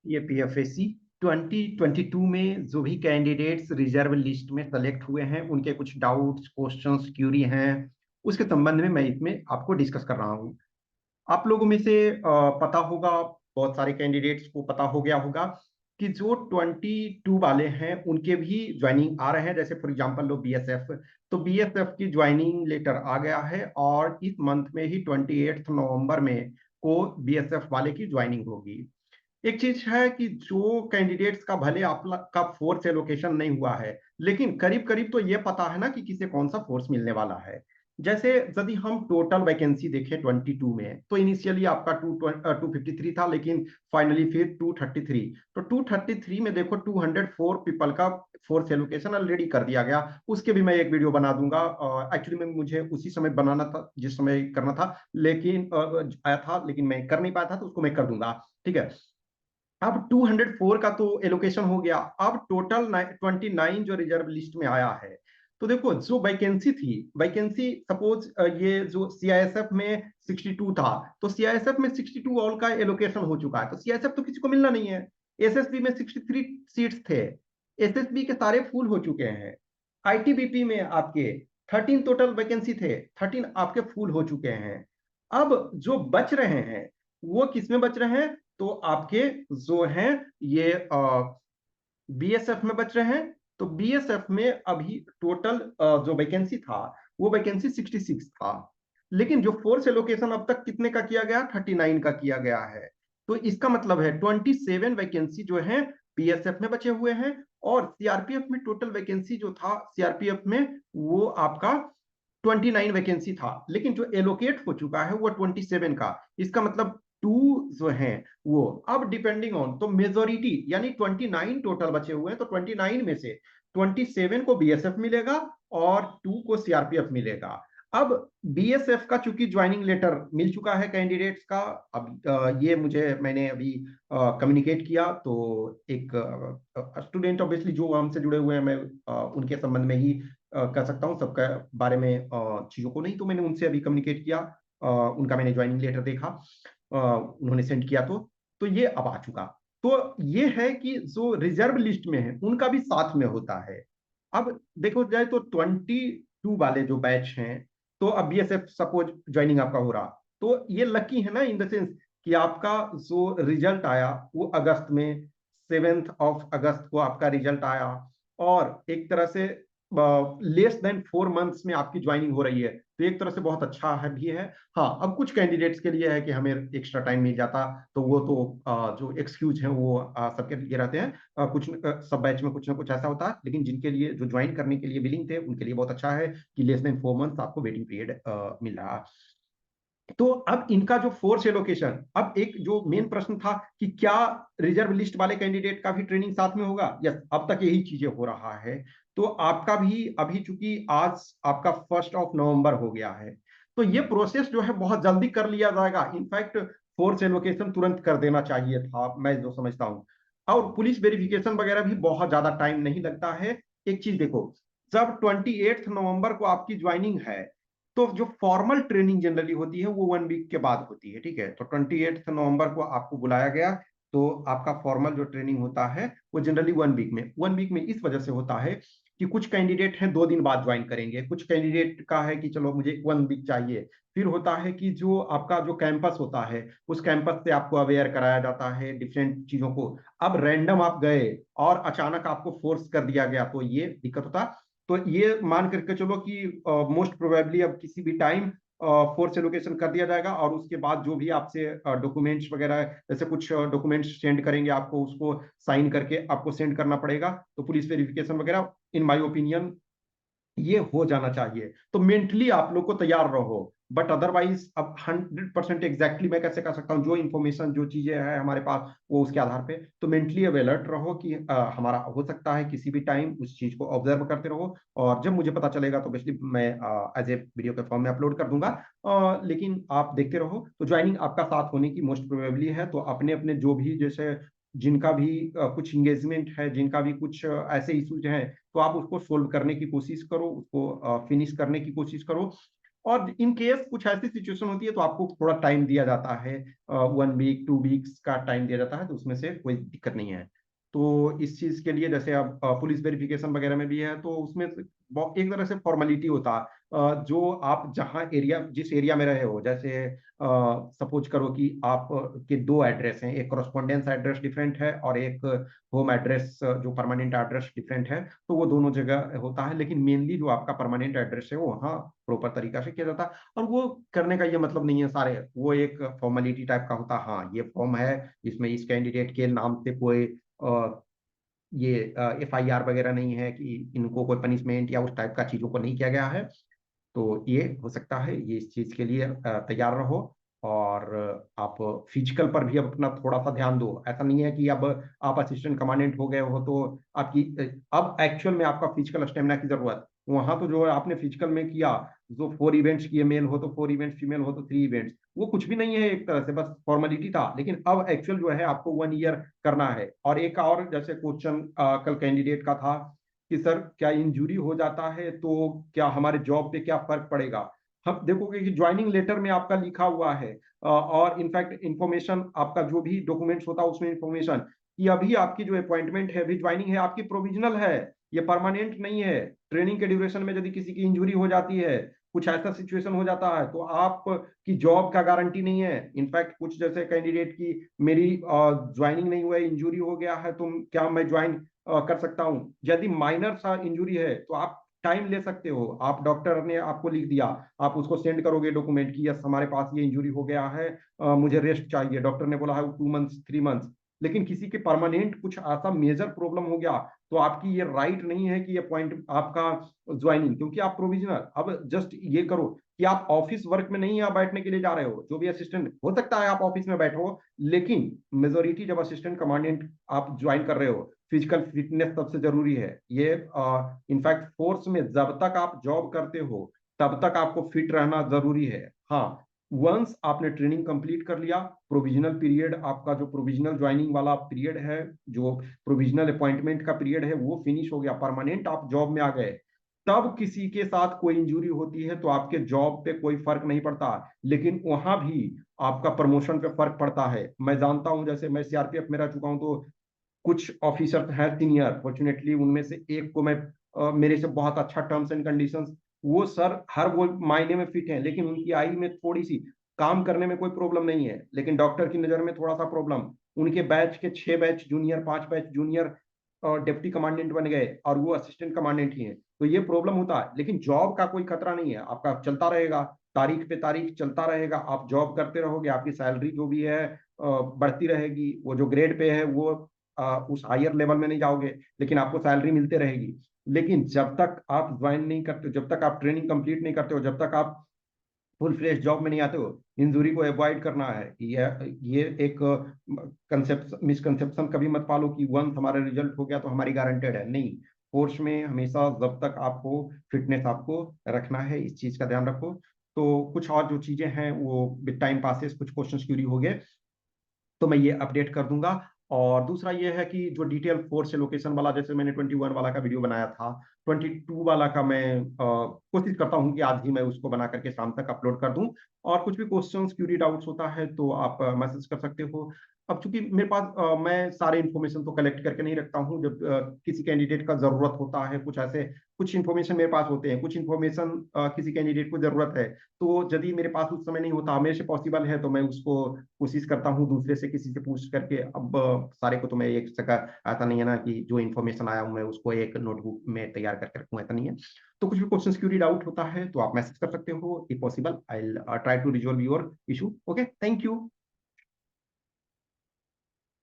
ये पीएफएससी 2022 में जो भी कैंडिडेट्स रिजर्व लिस्ट में सेलेक्ट हुए हैं, उनके कुछ डाउट्स, क्वेश्चंस, क्यूरी हैं, उसके संबंध में मैं इसमें आपको डिस्कस कर रहा हूँ। आप लोगों में से पता होगा, बहुत सारे कैंडिडेट्स को पता हो गया होगा कि जो 22 वाले हैं उनके भी ज्वाइनिंग आ रहे हैं। जैसे फॉर एग्जांपल लो बीएसएफ, तो बीएसएफ की ज्वाइनिंग लेटर आ गया है और इस मंथ में ही 28 नवंबर में को बीएसएफ वाले की ज्वाइनिंग होगी। एक चीज है कि जो कैंडिडेट्स का भले आप का फोर्स एलोकेशन नहीं हुआ है, लेकिन करीब करीब तो ये पता है ना कि किसे कौन सा फोर्स मिलने वाला है। जैसे यदि हम टोटल वैकेंसी देखें 22 में, तो इनिशियली आपका 253 था, लेकिन फाइनली फिर 233। तो 233 में देखो 204 पीपल का फोर्स एलोकेशन ऑलरेडी कर दिया गया। उसके भी मैं एक वीडियो बना दूंगा। एक्चुअली में मुझे उसी समय बनाना था जिस समय करना था, लेकिन आया था, लेकिन मैं कर नहीं पाया था, तो उसको मैं कर दूंगा। ठीक है। अब 204 का तो एलोकेशन हो गया। अब टोटल 29 जो रिजर्व लिस्ट में आया है, तो देखो जो वैकेंसी थी, वैकेंसी सपोज ये जो सीआईएसएफ में 62 था, तो सीआईएसएफ में 62 ऑल का एलोकेशन हो चुका है, तो सीआईएसएफ तो किसी को मिलना नहीं है। एसएसबी में 63 सीट्स थे, एसएसबी के सारे फुल हो चुके हैं। आईटीबीपी में आपके 13 टोटल वैकेंसी थे, 13 आपके फुल हो चुके हैं। अब जो बच रहे हैं वो किसमें बच रहे हैं? तो आपके जो हैं ये बीएसएफ में बच रहे हैं। तो बीएसएफ में अभी टोटल जो वैकेंसी था वो वैकेंसी 66 था, लेकिन जो फोर्स एलोकेशन अब तक कितने का किया गया? 39 का किया गया है। तो इसका मतलब है 27 वैकेंसी जो है बीएसएफ में बचे हुए हैं, और सीआरपीएफ में टोटल वैकेंसी जो था सीआरपीएफ में वो आपका 29 वैकेंसी था, लेकिन जो एलोकेट हो चुका है वो 27 का। इसका मतलब टू जो है वो अब डिपेंडिंग ऑन, तो मेजोरिटी यानी 29 टोटल बचे हुए हैं, तो 29 में से 27 को बीएसएफ मिलेगा और 2 को सीआरपीएफ मिलेगा। अब बीएसएफ का चूंकि ज्वाइनिंग लेटर मिल चुका है कैंडिडेट्स का, अब ये मैंने अभी कम्युनिकेट किया, तो एक स्टूडेंट ऑब्वियसली जो हमसे जुड़े हुए हैं, मैं उनके संबंध में ही कर सकता हूँ सबका बारे में चीजों को। नहीं तो मैंने उनसे अभी कम्युनिकेट किया, उनका मैंने ज्वाइनिंग लेटर देखा, उन्होंने सेंड किया, तो ये अब आ चुका। तो ये है कि जो रिजर्व लिस्ट में है उनका भी साथ में होता है। अब देखो जाए तो 22 वाले जो बैच हैं, तो अब बीएसएफ सपोज ज्वाइनिंग आपका हो रहा, तो ये लकी है ना, इन द सेंस कि आपका जो रिजल्ट आया वो अगस्त में, 7 अगस्त को आपका रिजल्ट आया, और एक तरह से लेस देन 4 मंथ्स में आपकी ज्वाइनिंग हो रही है, तो एक तरह से बहुत अच्छा है भी है। हाँ, अब कुछ कैंडिडेट्स के लिए है कि हमें एक्स्ट्रा टाइम मिल जाता, तो वो तो जो एक्सक्यूज है वो सबके लिए रहते हैं। कुछ सब बैच में कुछ ना कुछ ऐसा होता है, लेकिन जिनके लिए जो ज्वाइन करने के लिए विलिंग थे उनके लिए बहुत अच्छा है कि लेस देन 4 मंथ्स आपको वेटिंग पीरियड मिल रहा। तो अब इनका जो फोर्स एलोकेशन, अब एक जो मेन प्रश्न था कि क्या रिजर्व लिस्ट वाले कैंडिडेट का भी ट्रेनिंग साथ में होगा? यस, अब तक यही चीजें हो रहा है। तो आपका भी अभी चूंकि आज आपका 1 नवंबर हो गया है, तो ये प्रोसेस जो है बहुत जल्दी कर लिया जाएगा। इनफैक्ट फोर्स एलोकेशन तुरंत कर देना चाहिए था, मैं जो समझता हूँ। और पुलिस वेरिफिकेशन वगैरह भी बहुत ज्यादा टाइम नहीं लगता है। एक चीज देखो, जब 28 नवंबर को आपकी ज्वाइनिंग है, तो जो फॉर्मल ट्रेनिंग जनरली होती है वो 1 वीक के बाद होती है। ठीक है, तो 28 नवंबर को आपको बुलाया गया, तो आपका फॉर्मल जो ट्रेनिंग होता है वो जनरली 1 वीक में इस वजह से होता है कि कुछ कैंडिडेट हैं 2 दिन बाद ज्वाइन करेंगे, कुछ कैंडिडेट का है कि चलो मुझे 1 वीक चाहिए। फिर होता है कि जो आपका जो कैंपस होता है, उस कैंपस से आपको अवेयर कराया जाता है डिफरेंट चीजों को। अब रैंडम आप गए और अचानक आपको फोर्स कर दिया गया, तो ये दिक्कत होता। तो ये मान करके चलो कि मोस्ट प्रोबेबली अब किसी भी टाइम फोर्स एलोकेशन कर दिया जाएगा, और उसके बाद जो भी आपसे डॉक्यूमेंट्स वगैरह, जैसे कुछ डॉक्यूमेंट्स सेंड करेंगे आपको, उसको साइन करके आपको सेंड करना पड़ेगा, तो पुलिस वेरिफिकेशन वगैरह इन माय ओपिनियन ये हो जाना चाहिए। तो मेंटली आप लोग को तैयार रहो, बट अदरवाइज अब 100% एग्जैक्टली मैं कैसे कर सकता हूँ? जो इन्फॉर्मेशन जो चीजें हैं हमारे पास वो उसके आधार पे, तो मेंटली अब अलर्ट रहो कि हमारा हो सकता है किसी भी टाइम, उस चीज को ऑब्जर्व करते रहो, और जब मुझे पता चलेगा तो बेसिकली मैं एज ए वीडियो के फॉर्म में अपलोड कर दूंगा। लेकिन आप देखते रहो, तो ज्वाइनिंग आपका साथ होने की मोस्ट प्रोबेबली है। तो अपने अपने जो भी जैसे जिनका भी कुछ इंगेजमेंट है, जिनका भी कुछ ऐसे इश्यूज हैं, तो आप उसको सोल्व करने की कोशिश करो, उसको फिनिश करने की कोशिश करो। और इन केस कुछ ऐसी सिचुएशन होती है तो आपको थोड़ा टाइम दिया जाता है, 1 वीक 2 वीक्स का टाइम दिया जाता है, तो उसमें से कोई दिक्कत नहीं है। तो इस चीज के लिए जैसे अब पुलिस वेरिफिकेशन वगैरह में भी है, तो उसमें एक तरह से फॉर्मेलिटी होता है। जो आप जहाँ एरिया जिस एरिया में रहे हो, जैसे सपोज करो कि आप के दो एड्रेस हैं, एक कॉरेस्पॉन्डेंस एड्रेस डिफरेंट है और एक होम एड्रेस जो परमानेंट एड्रेस डिफरेंट है, तो वो दोनों जगह होता है, लेकिन मेनली जो आपका परमानेंट एड्रेस है वो वहाँ प्रॉपर तरीका से किया जाता है। और वो करने का ये मतलब नहीं है सारे, वो एक फॉर्मेलिटी टाइप का होता है। हाँ, ये फॉर्म है, इसमें इस कैंडिडेट के नाम से कोई ये FIR वगैरह नहीं है कि इनको कोई पनिशमेंट या उस टाइप का चीजों को नहीं किया गया है। तो ये हो सकता है, ये इस चीज के लिए तैयार रहो। और आप फिजिकल पर भी अब अपना थोड़ा सा ध्यान दो। ऐसा नहीं है कि अब आप असिस्टेंट कमांडेंट हो गए हो तो आपकी अब एक्चुअल में आपका फिजिकल स्टेमिना की जरूरत, वहां तो जो आपने फिजिकल में किया, जो 4 इवेंट्स किए, मेल हो तो 4 इवेंट्स, फीमेल हो तो 3 इवेंट्स, वो कुछ भी नहीं है, एक तरह से बस फॉर्मेलिटी था। लेकिन अब एक्चुअल जो है आपको 1 ईयर करना है। और एक और जैसे क्वेश्चन कल कैंडिडेट का था कि सर क्या इंजरी हो जाता है तो क्या हमारे जॉब पे क्या फर्क पड़ेगा। हम देखोगे कि ज्वाइनिंग लेटर में आपका लिखा हुआ है, और इनफैक्ट इंफॉर्मेशन आपका जो भी डॉक्यूमेंट्स होता है उसमें इंफॉर्मेशन कि अभी आपकी जो अपॉइंटमेंट है, अभी ज्वाइनिंग है आपकी, प्रोविजनल है, ये परमानेंट नहीं है। ट्रेनिंग के ड्यूरेशन में यदि किसी की इंजरी हो जाती है, कुछ ऐसा सिचुएशन हो जाता है, तो आप की जॉब का गारंटी नहीं है। इनफैक्ट कुछ जैसे कैंडिडेट की मेरी ज्वाइनिंग नहीं हुआ है, इंजरी हो गया है, तो क्या मैं ज्वाइन कर सकता हूँ। यदि माइनर सा इंजुरी है तो आप टाइम ले सकते हो। आप डॉक्टर ने आपको लिख दिया, आप उसको सेंड करोगे डॉक्यूमेंट की यस हमारे पास ये इंजुरी हो गया है, मुझे रेस्ट चाहिए, डॉक्टर ने बोला है 2 मंथ्स 3 मंथ्स। लेकिन किसी के परमानेंट कुछ ऐसा मेजर प्रॉब्लम हो गया, तो आपकी ये राइट नहीं है कि ये पॉइंट आपका ज्वाइनिंग, क्योंकि आप प्रोविजनल। अब जस्ट ये करो कि आप ऑफिस वर्क में नहीं यहाँ बैठने के लिए जा रहे हो, जो भी असिस्टेंट हो सकता है आप ऑफिस में बैठो, लेकिन मेजोरिटी जब असिस्टेंट कमांडेंट आप ज्वाइन कर रहे हो, फिजिकल फिटनेस सबसे जरूरी है। ये इनफैक्ट फोर्स में जब तक आप जॉब करते हो तब तक आपको फिट रहना जरूरी है। हाँ, वंस आपने ट्रेनिंग कंप्लीट कर लिया, प्रोविजनल पीरियड आपका जो प्रोविजनल ज्वाइनिंग वाला पीरियड है, जो प्रोविजनल अपॉइंटमेंट का पीरियड है, वो फिनिश हो गया, परमानेंट आप जॉब में आ गए, तब किसी के साथ कोई इंजरी होती है तो आपके जॉब पे कोई फर्क नहीं पड़ता। लेकिन वहां भी आपका प्रमोशन पे फर्क पड़ता है। मैं जानता हूं, जैसे मैं CRPF में रह चुका हूं, तो कुछ ऑफिसर हैं सीनियर, फॉर्चुनेटली उनमें से एक को मैं मेरे से बहुत अच्छा टर्म्स एंड कंडीशंस, वो सर हर वो मायने में फिट हैं, लेकिन उनकी आई में थोड़ी सी काम करने में कोई प्रॉब्लम नहीं है, लेकिन डॉक्टर की नजर में थोड़ा सा प्रॉब्लम। उनके बैच के 6 batch junior, 5 batch junior deputy commandant बन गए और वो असिस्टेंट कमांडेंट ही हैं, तो ये प्रॉब्लम होता है। लेकिन जॉब का कोई खतरा नहीं है, आपका चलता रहेगा, तारीख पे तारीख चलता रहेगा, आप जॉब करते रहोगे, आपकी सैलरी जो भी है बढ़ती रहेगी। वो जो ग्रेड पे है वो उस हायर लेवल में नहीं जाओगे, लेकिन आपको सैलरी मिलते रहेगी। लेकिन जब तक आप ज्वाइन नहीं करते हो, जब तक आप ट्रेनिंग कंप्लीट नहीं करते हो, जब तक आप फुल फ्लेश जॉब में नहीं आते हो, इंजरी को अवॉइड करना है। ये एक कंसेप्ट मिसकंसेप्शन कभी मत पालो कि वंस हमारा रिजल्ट हो गया तो हमारी गारंटेड है, नहीं। कोर्स में हमेशा जब तक आपको फिटनेस आपको रखना है, इस चीज का ध्यान रखो। तो कुछ और जो चीजें हैं वो विद टाइम पासेस कुछ क्वेश्चन क्यूरी हो गए तो मैं ये अपडेट कर दूंगा। और दूसरा ये है कि जो डिटेल फोर्स से लोकेशन वाला, जैसे मैंने 21 वाला का वीडियो बनाया था, 22 वाला का मैं कोशिश करता हूँ कि आज ही मैं उसको बना करके शाम तक अपलोड कर दूं। और कुछ भी क्वेश्चंस क्यूरी डाउट्स होता है तो आप मैसेज कर सकते हो। अब चूंकि मेरे पास मैं सारे इन्फॉर्मेशन तो कलेक्ट करके नहीं रखता हूँ, जब किसी कैंडिडेट का जरूरत होता है, कुछ ऐसे कुछ इन्फॉर्मेशन मेरे पास होते हैं, कुछ इन्फॉर्मेशन किसी कैंडिडेट को जरूरत है, तो यदि मेरे पास उस समय नहीं होता, मेरे से पॉसिबल है तो मैं उसको कोशिश करता हूँ दूसरे से किसी से पूछ करके। अब सारे को तो मैं एक जगह, ऐसा नहीं है ना कि जो इन्फॉर्मेशन आया हूँ मैं उसको एक नोटबुक में तैयार करके रखूँ, ऐसा नहीं है। तो कुछ भी क्वेश्चन क्यूरी डाउट होता है तो आप मैसेज कर सकते हो, if possible I try to resolve your issue. Okay, thank you.